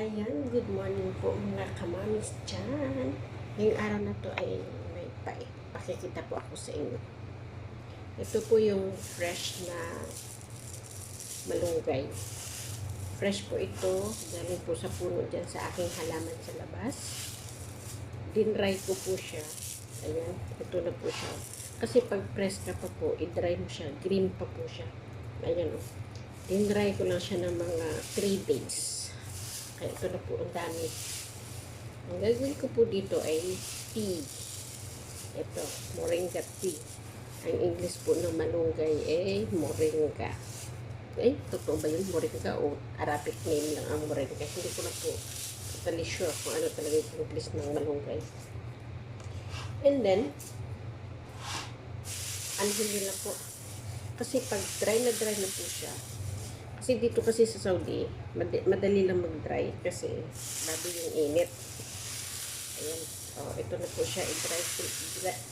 Ayan, good morning po mga kamamis dyan. Ngayong araw na to ay may pakikita po ako sa inyo. Ito po yung fresh na malunggay. Fresh po ito, galing po sa puno dyan sa aking halaman sa labas. Dinry ko po siya. Ayan, ito na po siya. Kasi pag press ka pa po, i-dry mo siya. Green pa po siya. Ayan o. Dinry ko lang siya ng mga 3 days. Kaya ito na po ang dami. Ang gagawin ko po dito ay tea. Ito, moringa tea. Ang English po ng malunggay ay moringa. Eh, totoo ba yun? Moringa o Arabic name lang ang moringa? Hindi ko na po totally sure kung ano talaga yung English ng malunggay. And then, ano nila po? Kasi pag dry na po siya, kasi dito kasi sa Saudi, madali lang mag-dry kasi bago yung init. Ayan. Oh, ito na po siya.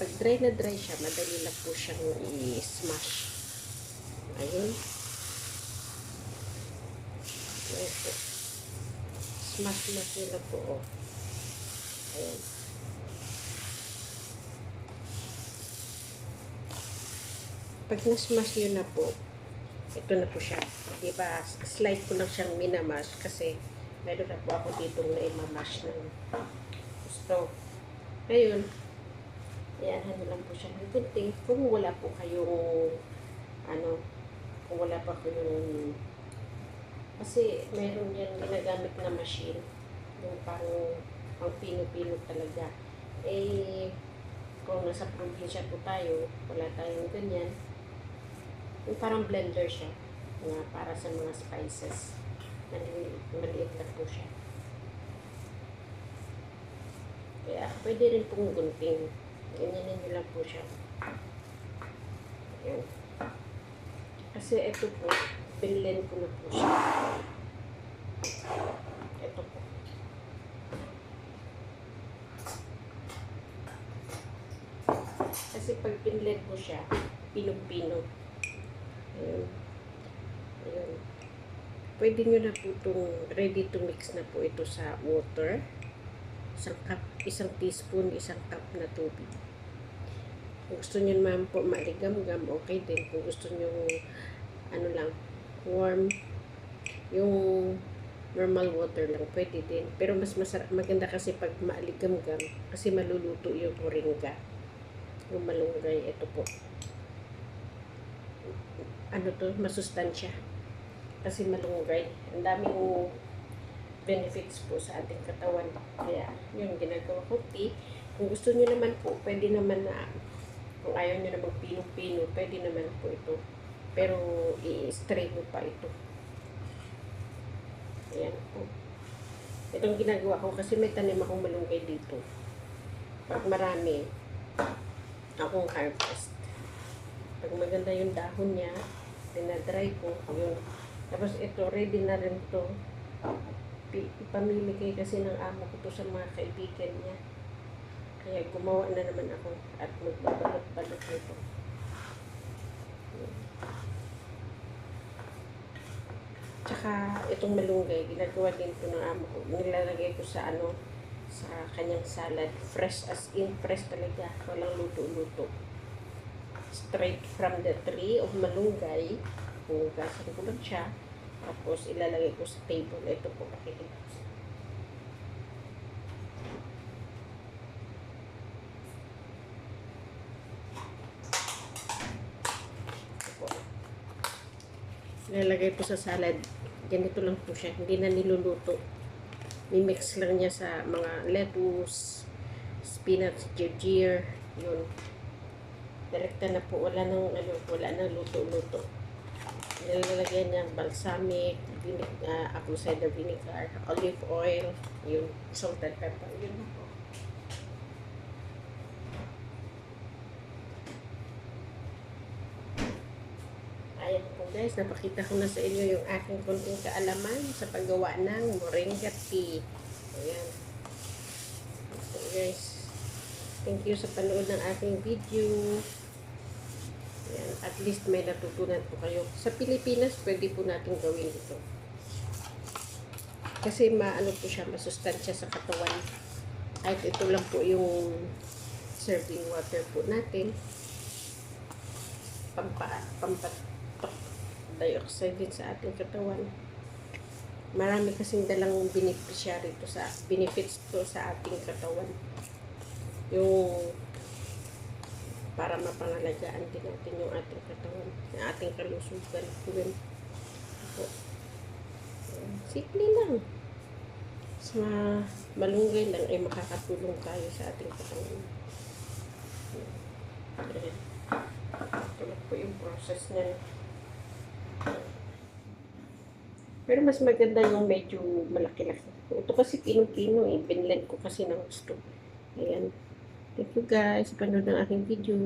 Pag dry na dry siya, madali lang po siyang i-smash. Ayun. Ayan po. Smash nila po. Oh. Ayan. Pag na-smash yun na po, ito na po siya. Diba, slide ko lang siyang minamash kasi meron na po ako dito na imamash ng gusto. Ngayon, iyahan lang po siya ng kunti. Kung wala po kayong kung wala pa kayong kasi meron yan ginagamit na machine yung pang pino-pino talaga. Eh, kung nasa probinsya po tayo, wala tayong ganyan. Yung parang blender siya na para sa mga spices. Maliit lang po siya. Kaya pwede rin pong gunting. Ganyanin nyo lang po siya. Ayan. Kasi ito po, binlend ko na po siya. Ito po. Kasi pag binlend ko siya, pinong-pino. Ayun. Ayun. Pwede nyo na po itong ready to mix na po ito sa water. Isang teaspoon, isang cup na tubig. Kung gusto nyo naman po maligam-gam, okay din. Kung gusto nyo lang, warm, yung normal water lang, pwede din. Pero mas maganda kasi pag maligam-gam, kasi maluluto yung moringa. Yung malunggay, ito po. Masustansya. Kasi malunggay. Ang daming benefits po sa ating katawan. Kaya, yun, ginagawa ko tea. Kung gusto nyo naman po, pwede naman na, kung ayaw nyo na magpino-pino, pwede naman po ito. Pero, i-strain mo pa ito. Ayan po. Itong ginagawa ko, kasi may tanim akong malunggay dito. Pag marami, akong harvest. Pag maganda yung dahon niya, dinadry ko, yun. Tapos ito, ready na rin to. Ipamimigay kasi ng amo ko to sa mga kaibigan niya. Kaya gumawa na naman ako at magbabalot-balot nito. Tsaka itong malunggay, ginagawa din to ng amo ko. Nilalagay ko sa sa kanyang salad. Fresh as in, fresh talaga. Walang luto-luto. Straight from the tree of malunggay. Hugasan ko lang siya. Tapos ilalagay ko sa table. Ito po, pakikita ko. Ito po. Ilalagay po sa salad. Ganito lang po siya. Hindi na niluluto. Mimix lang niya sa mga lettuce, spinach, ginger, yun. Direkta na po, wala nang luto-luto. Nilalagyan niya balsamic, apple cider vinegar, olive oil, yun, salt and pepper, yun po. Ayan po guys, napakita ko na sa inyo yung aking konting kaalaman sa paggawa ng moringa tea. Ayan. So guys, thank you sa panood ng aking video. Ayan, at least may natutunan po kayo. Sa Pilipinas, pwede po natin gawin ito. Kasi maano po siya, masustansya sa katawan. Kahit ito lang po yung serving water po natin. Pampatok dioxide din sa ating katawan. Marami kasing dalang beneficiary to sa benefits to sa ating katawan. Yung para mapangalagaan din natin yung ating katawan, yung ating kalusugan. Yun. Simple lang. Sa malunggay lang ay makakatulong tayo sa ating katawan. Ayan. Ito lang po yung process niya. Pero mas maganda yung medyo malaki-laki. Ito kasi pino-pino eh. Binlend ko kasi ng gusto. Ayan. Thank you guys sa panood ng aking video.